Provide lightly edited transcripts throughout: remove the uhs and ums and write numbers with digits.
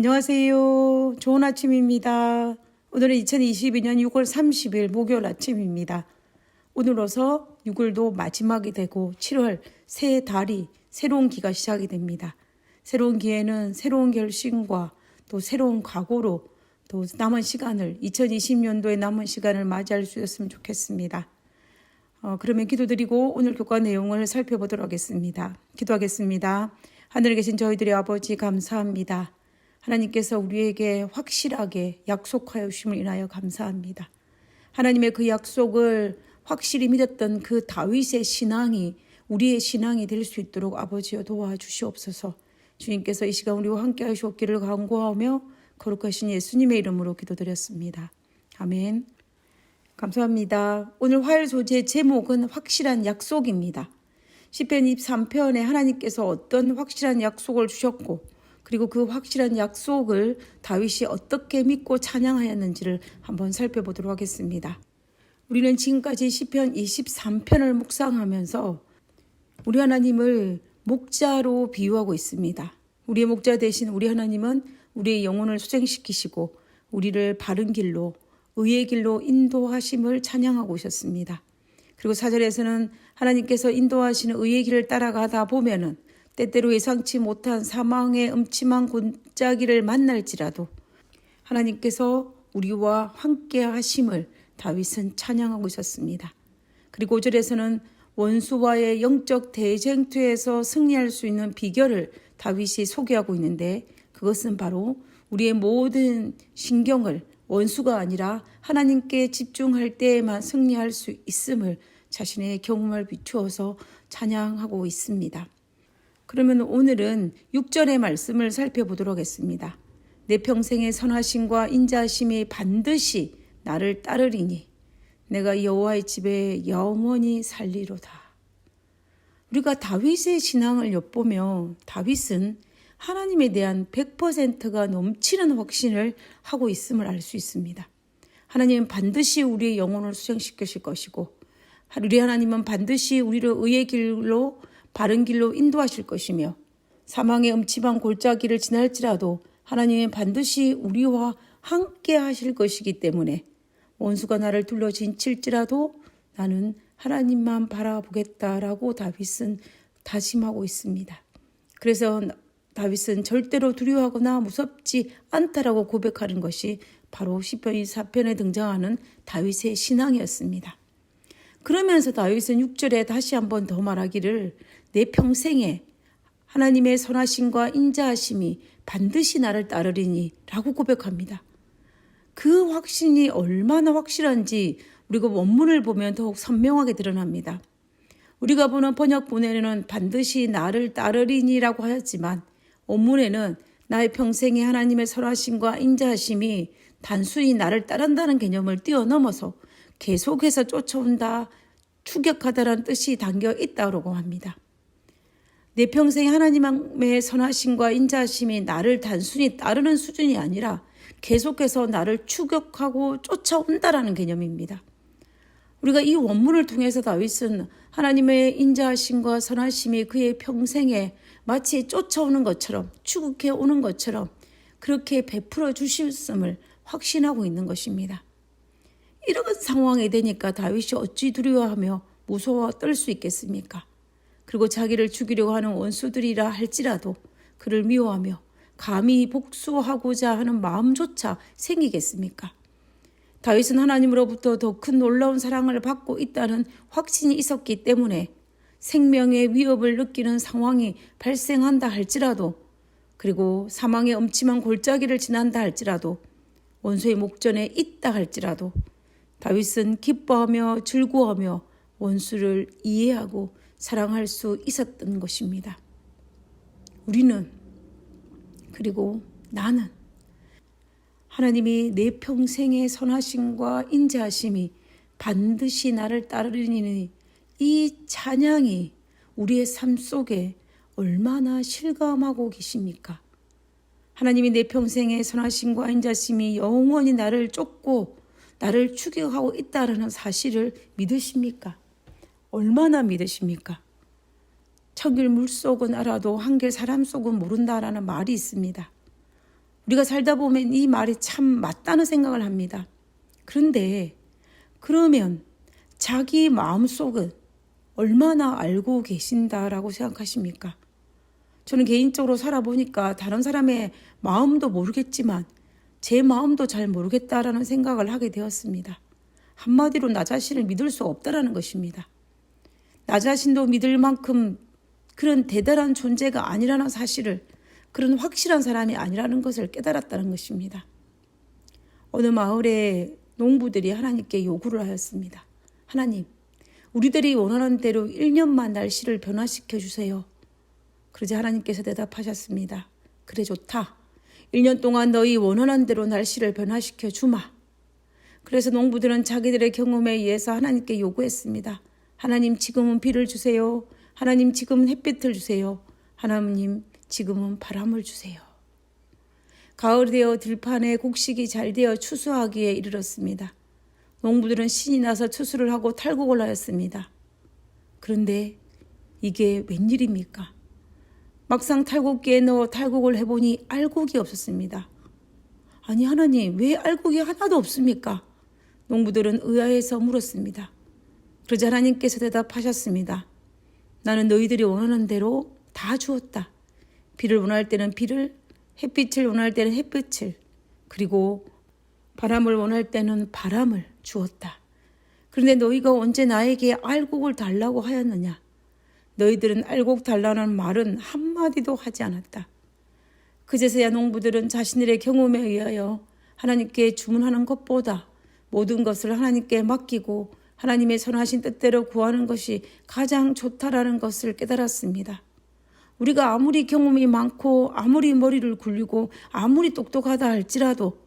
안녕하세요. 좋은 아침입니다. 오늘은 2022년 6월 30일 목요일 아침입니다. 오늘로서 6월도 마지막이 되고 7월 새 달이 새로운 기가 시작이 됩니다. 새로운 기회는 새로운 결심과 또 새로운 각오로 또 남은 시간을 2020년도의 남은 시간을 맞이할 수 있었으면 좋겠습니다. 그러면 기도드리고 오늘 교과 내용을 살펴보도록 하겠습니다. 기도하겠습니다. 하늘에 계신 저희들의 아버지 감사합니다. 하나님께서 우리에게 확실하게 약속하여 주심을 인하여 감사합니다. 하나님의 그 약속을 확실히 믿었던 그 다윗의 신앙이 우리의 신앙이 될 수 있도록 아버지여 도와주시옵소서. 주님께서 이 시간 우리와 함께 하시옵기를 간구하며 거룩하신 예수님의 이름으로 기도드렸습니다. 아멘. 감사합니다. 오늘 화요일 소재의 제목은 확실한 약속입니다. 시편 23편에 하나님께서 어떤 확실한 약속을 주셨고 그리고 그 확실한 약속을 다윗이 어떻게 믿고 찬양하였는지를 한번 살펴보도록 하겠습니다. 우리는 지금까지 시편 23편을 묵상하면서 우리 하나님을 목자로 비유하고 있습니다. 우리의 목자 대신 우리 하나님은 우리의 영혼을 수생시키시고 우리를 바른 길로 의의 길로 인도하심을 찬양하고 오셨습니다. 그리고 4절에서는 하나님께서 인도하시는 의의 길을 따라가다 보면은 때때로 예상치 못한 사망의 음침한 골짜기를 만날지라도 하나님께서 우리와 함께 하심을 다윗은 찬양하고 있었습니다. 그리고 5절에서는 원수와의 영적 대쟁투에서 승리할 수 있는 비결을 다윗이 소개하고 있는데 그것은 바로 우리의 모든 신경을 원수가 아니라 하나님께 집중할 때에만 승리할 수 있음을 자신의 경험을 비추어서 찬양하고 있습니다. 그러면 오늘은 6절의 말씀을 살펴보도록 하겠습니다. 내 평생의 선하심과 인자하심이 반드시 나를 따르리니 내가 여호와의 집에 영원히 살리로다. 우리가 다윗의 신앙을 엿보며 다윗은 하나님에 대한 100%가 넘치는 확신을 하고 있음을 알 수 있습니다. 하나님은 반드시 우리의 영혼을 수생시키실 것이고 우리 하나님은 반드시 우리를 의의 길로 바른 길로 인도하실 것이며 사망의 음침한 골짜기를 지날지라도 하나님은 반드시 우리와 함께 하실 것이기 때문에 원수가 나를 둘러진칠지라도 나는 하나님만 바라보겠다라고 다윗은 다짐하고 있습니다. 그래서 다윗은 절대로 두려워하거나 무섭지 않다라고 고백하는 것이 바로 시편 24편에 등장하는 다윗의 신앙이었습니다. 그러면서 다윗은 6절에 다시 한번 더 말하기를 내 평생에 하나님의 선하심과 인자하심이 반드시 나를 따르리니 라고 고백합니다. 그 확신이 얼마나 확실한지 우리가 원문을 보면 더욱 선명하게 드러납니다. 우리가 보는 번역본에는 반드시 나를 따르리니라고 하였지만 원문에는 나의 평생에 하나님의 선하심과 인자하심이 단순히 나를 따른다는 개념을 뛰어넘어서 계속해서 쫓아온다, 추격하다라는 뜻이 담겨 있다고 합니다. 내 평생에 하나님의 선하심과 인자하심이 나를 단순히 따르는 수준이 아니라 계속해서 나를 추격하고 쫓아온다라는 개념입니다. 우리가 이 원문을 통해서 다윗은 하나님의 인자하심과 선하심이 그의 평생에 마치 쫓아오는 것처럼 추격해 오는 것처럼 그렇게 베풀어 주셨음을 확신하고 있는 것입니다. 이런 상황이 되니까 다윗이 어찌 두려워하며 무서워 떨 수 있겠습니까? 그리고 자기를 죽이려고 하는 원수들이라 할지라도 그를 미워하며 감히 복수하고자 하는 마음조차 생기겠습니까? 다윗은 하나님으로부터 더 큰 놀라운 사랑을 받고 있다는 확신이 있었기 때문에 생명의 위협을 느끼는 상황이 발생한다 할지라도 그리고 사망의 음침한 골짜기를 지난다 할지라도 원수의 목전에 있다 할지라도 다윗은 기뻐하며 즐거워하며 원수를 이해하고 사랑할 수 있었던 것입니다. 우리는 그리고 나는 하나님이 내 평생의 선하심과 인자하심이 반드시 나를 따르리니 이 찬양이 우리의 삶 속에 얼마나 실감하고 계십니까? 하나님이 내 평생의 선하심과 인자하심이 영원히 나를 쫓고 나를 추격하고 있다는 사실을 믿으십니까? 얼마나 믿으십니까? 천길 물속은 알아도 한길 사람 속은 모른다라는 말이 있습니다. 우리가 살다 보면 이 말이 참 맞다는 생각을 합니다. 그런데 그러면 자기 마음속은 얼마나 알고 계신다라고 생각하십니까? 저는 개인적으로 살아보니까 다른 사람의 마음도 모르겠지만 제 마음도 잘 모르겠다라는 생각을 하게 되었습니다. 한마디로 나 자신을 믿을 수 없다라는 것입니다. 나 자신도 믿을 만큼 그런 대단한 존재가 아니라는 사실을, 그런 확실한 사람이 아니라는 것을 깨달았다는 것입니다. 어느 마을에 농부들이 하나님께 요구를 하였습니다. 하나님, 우리들이 원하는 대로 1년만 날씨를 변화시켜 주세요. 그러자 하나님께서 대답하셨습니다. 그래 좋다. 1년 동안 너희 원하는 대로 날씨를 변화시켜 주마. 그래서 농부들은 자기들의 경험에 의해서 하나님께 요구했습니다. 하나님 지금은 비를 주세요. 하나님 지금은 햇빛을 주세요. 하나님 지금은 바람을 주세요. 가을이 되어 들판에 곡식이 잘 되어 추수하기에 이르렀습니다. 농부들은 신이 나서 추수를 하고 탈곡을 하였습니다. 그런데 이게 웬일입니까? 막상 탈곡기에 넣어 탈곡을 해보니 알곡이 없었습니다. 아니 하나님, 왜 알곡이 하나도 없습니까? 농부들은 의아해서 물었습니다. 그러자 하나님께서 대답하셨습니다. 나는 너희들이 원하는 대로 다 주었다. 비를 원할 때는 비를, 햇빛을 원할 때는 햇빛을, 그리고 바람을 원할 때는 바람을 주었다. 그런데 너희가 언제 나에게 알곡을 달라고 하였느냐? 너희들은 알곡 달라는 말은 한마디도 하지 않았다. 그제서야 농부들은 자신들의 경험에 의하여 하나님께 주문하는 것보다 모든 것을 하나님께 맡기고 하나님의 선하신 뜻대로 구하는 것이 가장 좋다라는 것을 깨달았습니다. 우리가 아무리 경험이 많고 아무리 머리를 굴리고 아무리 똑똑하다 할지라도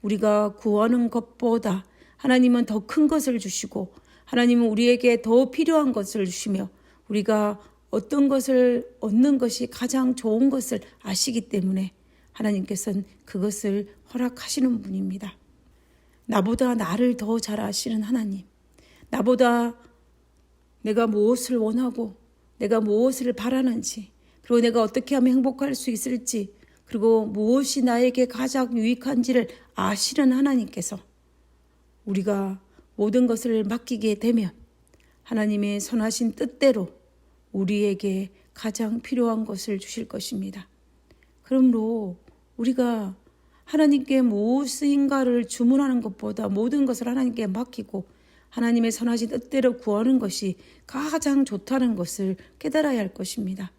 우리가 구하는 것보다 하나님은 더 큰 것을 주시고 하나님은 우리에게 더 필요한 것을 주시며 우리가 어떤 것을 얻는 것이 가장 좋은 것을 아시기 때문에 하나님께서는 그것을 허락하시는 분입니다. 나보다 나를 더 잘 아시는 하나님, 나보다 내가 무엇을 원하고 내가 무엇을 바라는지, 그리고 내가 어떻게 하면 행복할 수 있을지, 그리고 무엇이 나에게 가장 유익한지를 아시는 하나님께서 우리가 모든 것을 맡기게 되면 하나님의 선하신 뜻대로 우리에게 가장 필요한 것을 주실 것입니다. 그러므로 우리가 하나님께 무엇인가를 주문하는 것보다 모든 것을 하나님께 맡기고 하나님의 선하신 뜻대로 구하는 것이 가장 좋다는 것을 깨달아야 할 것입니다.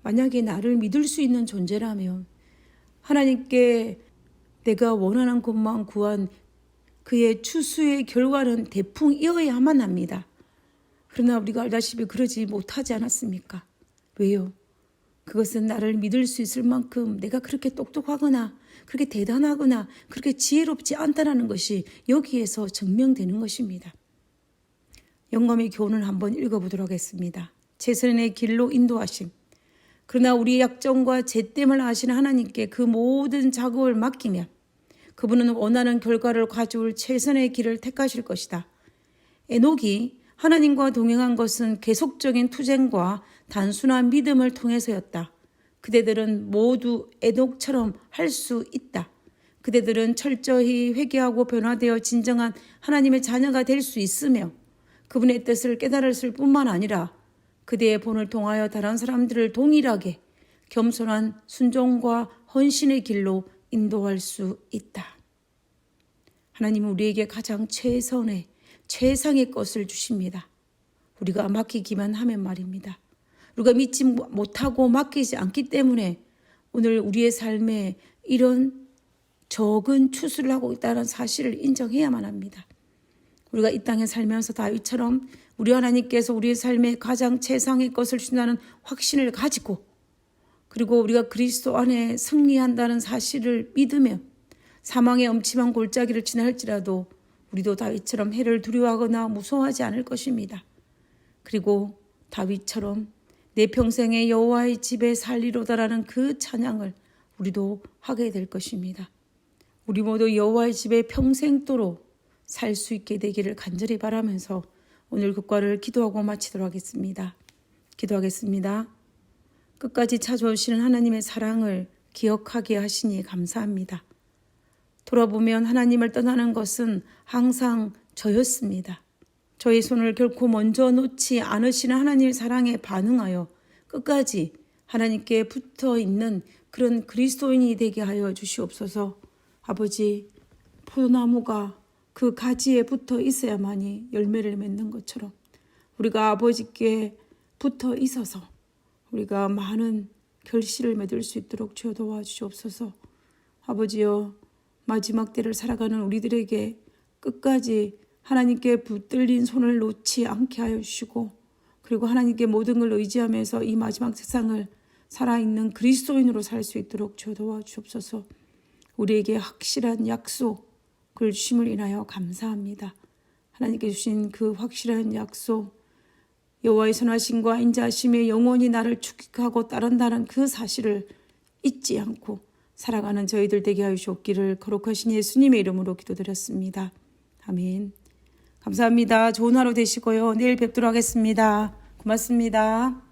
만약에 나를 믿을 수 있는 존재라면 하나님께 내가 원하는 것만 구한 그의 추수의 결과는 대풍이어야만 합니다. 그러나 우리가 알다시피 그러지 못하지 않았습니까? 왜요? 그것은 나를 믿을 수 있을 만큼 내가 그렇게 똑똑하거나 그렇게 대단하거나 그렇게 지혜롭지 않다는 것이 여기에서 증명되는 것입니다. 영감의 교훈을 한번 읽어보도록 하겠습니다. 최선의 길로 인도하심. 그러나 우리의 약점과 죄됨을 아시는 하나님께 그 모든 작업을 맡기면 그분은 원하는 결과를 가져올 최선의 길을 택하실 것이다. 에녹이 하나님과 동행한 것은 계속적인 투쟁과 단순한 믿음을 통해서였다. 그대들은 모두 에녹처럼 할 수 있다. 그대들은 철저히 회개하고 변화되어 진정한 하나님의 자녀가 될 수 있으며 그분의 뜻을 깨달았을 뿐만 아니라 그대의 본을 통하여 다른 사람들을 동일하게 겸손한 순종과 헌신의 길로 인도할 수 있다. 하나님은 우리에게 가장 최선의 최상의 것을 주십니다. 우리가 맡기기만 하면 말입니다. 우리가 믿지 못하고 맡기지 않기 때문에 오늘 우리의 삶에 이런 적은 추수를 하고 있다는 사실을 인정해야만 합니다. 우리가 이 땅에 살면서 다윗처럼 우리 하나님께서 우리의 삶에 가장 최상의 것을 주신다는 확신을 가지고 그리고 우리가 그리스도 안에 승리한다는 사실을 믿으며 사망의 엄침한 골짜기를 지나 할지라도 우리도 다윗처럼 해를 두려워하거나 무서워하지 않을 것입니다. 그리고 다윗처럼 내 평생에 여호와의 집에 살리로다라는 그 찬양을 우리도 하게 될 것입니다. 우리 모두 여호와의 집에 평생도록 살 수 있게 되기를 간절히 바라면서 오늘 국가를 기도하고 마치도록 하겠습니다. 기도하겠습니다. 끝까지 찾아오시는 하나님의 사랑을 기억하게 하시니 감사합니다. 돌아보면 하나님을 떠나는 것은 항상 저였습니다. 저의 손을 결코 먼저 놓지 않으시는 하나님의 사랑에 반응하여 끝까지 하나님께 붙어 있는 그런 그리스도인이 되게 하여 주시옵소서. 아버지, 포도나무가 그 가지에 붙어 있어야만이 열매를 맺는 것처럼 우리가 아버지께 붙어 있어서 우리가 많은 결실을 맺을 수 있도록 주여 도와주시옵소서. 아버지여, 마지막 때를 살아가는 우리들에게 끝까지 하나님께 붙들린 손을 놓지 않게 하여 주시고, 그리고 하나님께 모든 걸 의지하면서 이 마지막 세상을 살아있는 그리스도인으로 살 수 있도록 주여 도와주옵소서. 우리에게 확실한 약속을 주심을 인하여 감사합니다. 하나님께 주신 그 확실한 약속, 여호와의 선하심과 인자하심에 영원히 나를 축복하고 따른다는 그 사실을 잊지 않고 살아가는 저희들 되게 하여 주옵기를 거룩하신 예수님의 이름으로 기도드렸습니다. 아멘. 감사합니다. 좋은 하루 되시고요. 내일 뵙도록 하겠습니다. 고맙습니다.